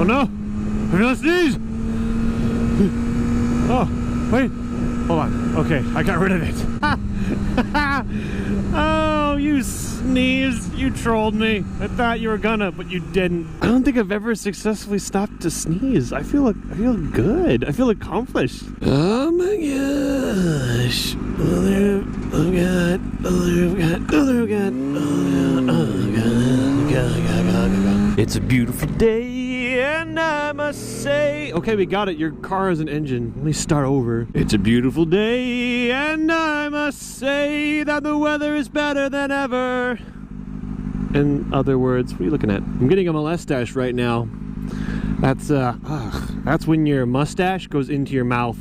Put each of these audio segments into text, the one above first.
no! I'm gonna sneeze! Oh, wait. Hold on. Okay, I got rid of it. Oh, you sneezed. You trolled me. I thought you were gonna, but you didn't. I don't think I've ever successfully stopped to sneeze. I feel good. I feel accomplished. Oh my gosh. Oh God. Oh God. Oh God. Oh God. It's a beautiful day, and I must say... Okay, we got it. Your car has an engine. Let me start over. It's a beautiful day, and I must say that the weather is better than ever. In other words, what are you looking at? I'm getting a mustache right now. That's when your mustache goes into your mouth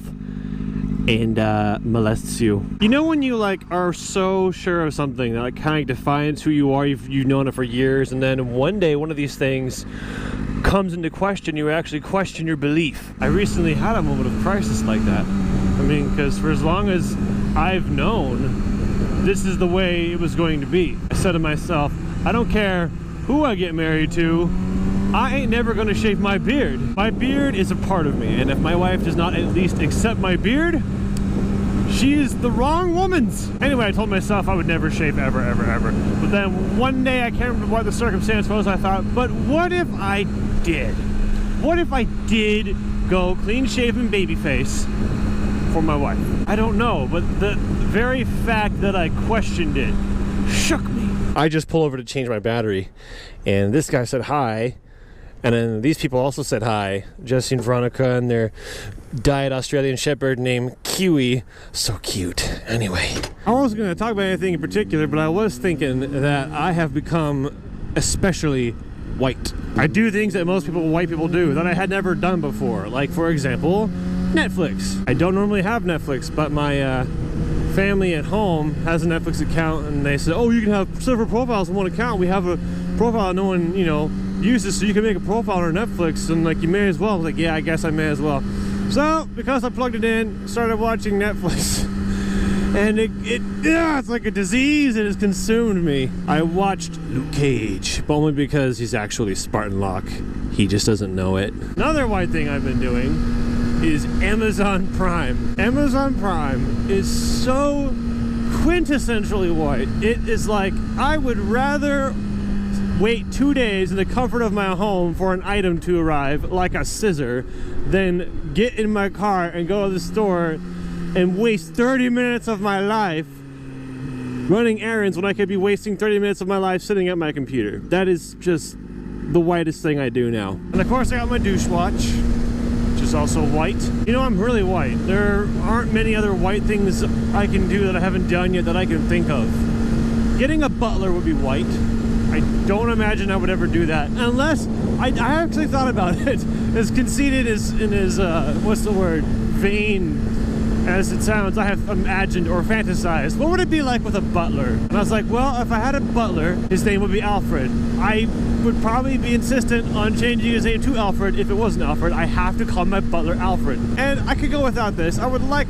and molests you. You know when you like are so sure of something that like kind of defines who you are, you've known it for years, and then one day one of these things comes into question, you actually question your belief. I recently had a moment of crisis like that. I mean, because for as long as I've known this is the way it was going to be, I said to myself, I don't care who I get married to, I ain't never gonna shave my beard. My beard is a part of me, and if my wife does not at least accept my beard, she is the wrong woman's. Anyway, I told myself I would never shave ever, ever, ever. But then one day, I can't remember what the circumstance was, I thought, but what if I did? What if I did go clean-shaven babyface for my wife? I don't know, but the very fact that I questioned it shook me. I just pulled over to change my battery, and this guy said hi. And then these people also said hi, Jesse and Veronica and their diet Australian Shepherd named Kiwi. So cute. Anyway. I wasn't going to talk about anything in particular, but I was thinking that I have become especially white. I do things that most white people do that I had never done before. Like, for example, Netflix. I don't normally have Netflix, but my family at home has a Netflix account, and they said, oh, you can have several profiles in one account. We have a profile no one, uses, so you can make a profile on Netflix, and like you may as well. I was like, yeah, I guess I may as well. So because I plugged it in, started watching Netflix, and it's like a disease. It has consumed me. I watched Luke Cage, but only because he's actually Spartan Locke. He just doesn't know it. Another white thing I've been doing is Amazon Prime. Amazon Prime is so quintessentially white. It is like, I would rather wait 2 days in the comfort of my home for an item to arrive, like a scissor, than get in my car and go to the store and waste 30 minutes of my life running errands when I could be wasting 30 minutes of my life sitting at my computer. That is just the whitest thing I do now. And of course I got my douche watch, which is also white. I'm really white. There aren't many other white things I can do that I haven't done yet that I can think of. Getting a butler would be white. I don't imagine I would ever do that unless I actually thought about it. As conceited as in his what's the word, vain as it sounds, I have imagined or fantasized, what would it be like with a butler? And I was like, well, if I had a butler, his name would be Alfred. I would probably be insistent on changing his name to Alfred if it wasn't Alfred. I have to call my butler Alfred. And I could go without this. I would like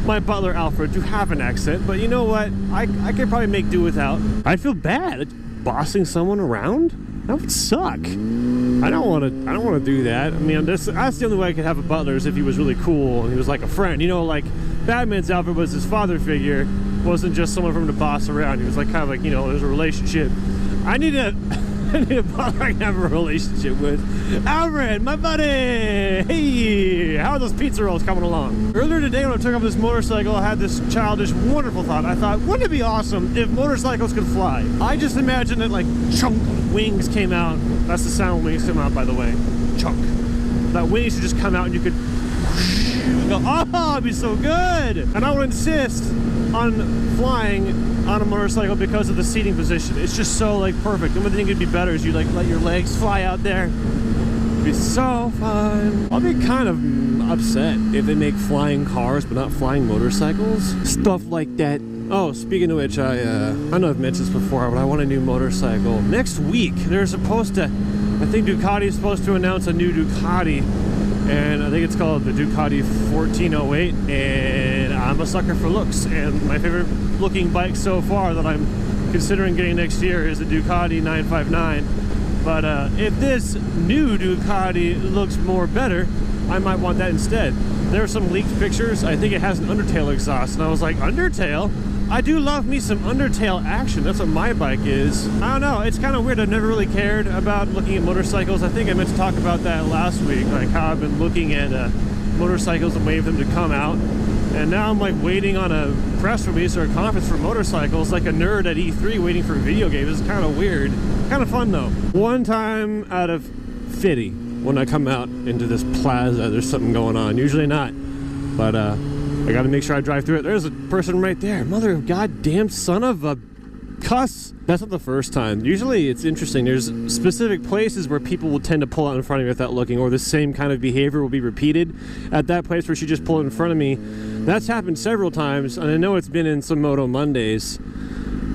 my butler Alfred to have an accent, but you know what? I could probably make do without. I'd feel bad bossing someone around. That would suck. I don't want to do that. I mean, that's the only way I could have a butler, is if he was really cool and he was like a friend. Like Batman's Alfred was his father figure, wasn't just someone for him to boss around. He was like kind of like, there's a relationship. I need a butler I can have a relationship with. Alfred, my buddy! Hey! How are those pizza rolls coming along? Earlier today when I took up this motorcycle, I had this childish, wonderful thought. I thought, wouldn't it be awesome if motorcycles could fly? I just imagined that like chunk, wings came out. That's the sound when wings come out, by the way. Chunk. That wings would just come out and you could go, oh, it'd be so good! And I would insist on flying on a motorcycle because of the seating position. It's just so like perfect. The only thing could be better is you like let your legs fly out there. It'd be so fun. I'll be kind of upset if they make flying cars but not flying motorcycles. Stuff like that. Oh, speaking of which, I know I've mentioned this before, but I want a new motorcycle. Next week, they're supposed to, I think Ducati is supposed to announce a new Ducati, and I think it's called the Ducati 1408, and I'm a sucker for looks, and my favorite looking bike so far that I'm considering getting next year is the Ducati 959. But if this new Ducati looks more better, I might want that instead. There are some leaked pictures. I think it has an Undertale exhaust, and I was like, Undertale? I do love me some Undertale action. That's what my bike is. I don't know, it's kind of weird. I've never really cared about looking at motorcycles. I think I meant to talk about that last week, like how I've been looking at motorcycles and waiting for them to come out. And now I'm like waiting on a press release or a conference for motorcycles, like a nerd at E3 waiting for video games. It's kind of weird. Kind of fun though. One time out of 50, when I come out into this plaza, there's something going on. Usually not, but I gotta make sure I drive through it. There's a person right there. Mother of goddamn son of a cuss. That's not the first time. Usually it's interesting. There's specific places where people will tend to pull out in front of me without looking, or the same kind of behavior will be repeated at that place where she just pulled in front of me. That's happened several times, and I know it's been in some Moto Mondays.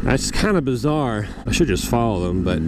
That's kind of bizarre. I should just follow them, but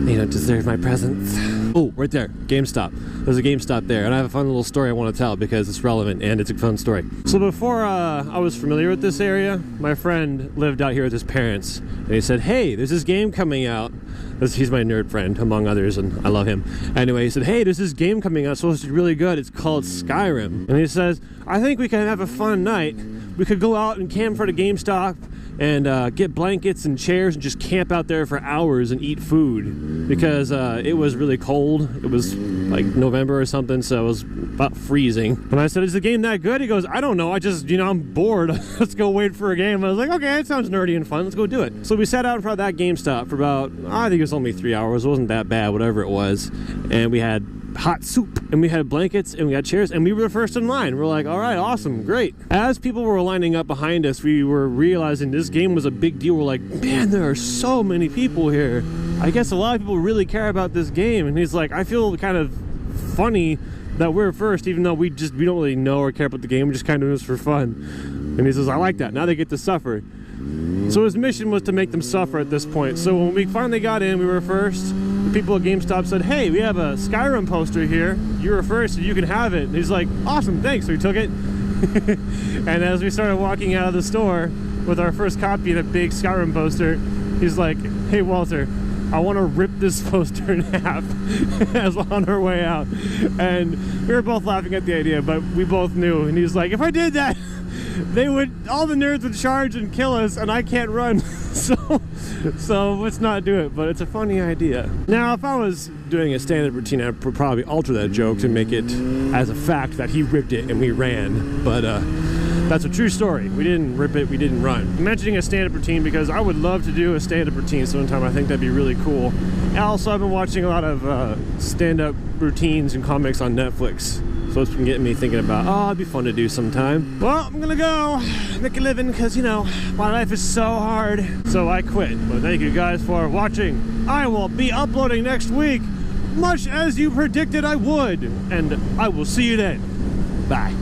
they don't deserve my presence. Oh, right there, GameStop. There's a GameStop there, and I have a fun little story I want to tell because it's relevant and it's a fun story. So before I was familiar with this area, my friend lived out here with his parents, and he said, hey, there's this game coming out. He's my nerd friend, among others, and I love him. Anyway, he said, hey, there's this game coming out, it's supposed to be really good. It's called Skyrim. And he says, I think we can have a fun night. We could go out and camp in front of GameStop and get blankets and chairs and just camp out there for hours and eat food, because it was really cold. It was like November or something, so it was about freezing. And I said, is the game that good? He goes, I don't know, I just, you know, I'm bored. Let's go wait for a game. I was like, okay, it sounds nerdy and fun, let's go do it. So we sat out in front of that GameStop for about, I think it was only 3 hours. It wasn't that bad, whatever it was. And we had hot soup, and we had blankets, and we had chairs, and we were the first in line. We're like, all right, awesome, great. As people were lining up behind us, we were realizing this game was a big deal. We're like, man, there are so many people here. I guess a lot of people really care about this game. And he's like, I feel kind of funny that we're first, even though we don't really know or care about the game. We just kind of do this for fun. And he says, I like that. Now they get to suffer. So his mission was to make them suffer at this point. So when we finally got in, we were first. The people at GameStop said, hey, we have a Skyrim poster here. You were first, so you can have it. And he's like, awesome, thanks. So he took it. And as we started walking out of the store with our first copy of a big Skyrim poster, he's like, hey, Walter, I want to rip this poster in half as on our way out. And we were both laughing at the idea, but we both knew. And he's like, if I did that, all the nerds would charge and kill us, and I can't run. So let's not do it, but it's a funny idea. Now, if I was doing a stand-up routine, I would probably alter that joke to make it as a fact that he ripped it and we ran. But that's a true story. We didn't rip it, we didn't run. I'm mentioning a stand-up routine because I would love to do a stand-up routine sometime. I think that'd be really cool. And also, I've been watching a lot of stand-up routines and comics on Netflix. So it's been getting me thinking about, oh, it'd be fun to do sometime. Well, I'm gonna go make a living because, you know, my life is so hard. So I quit. But thank you guys for watching. I will be uploading next week, much as you predicted I would. And I will see you then. Bye.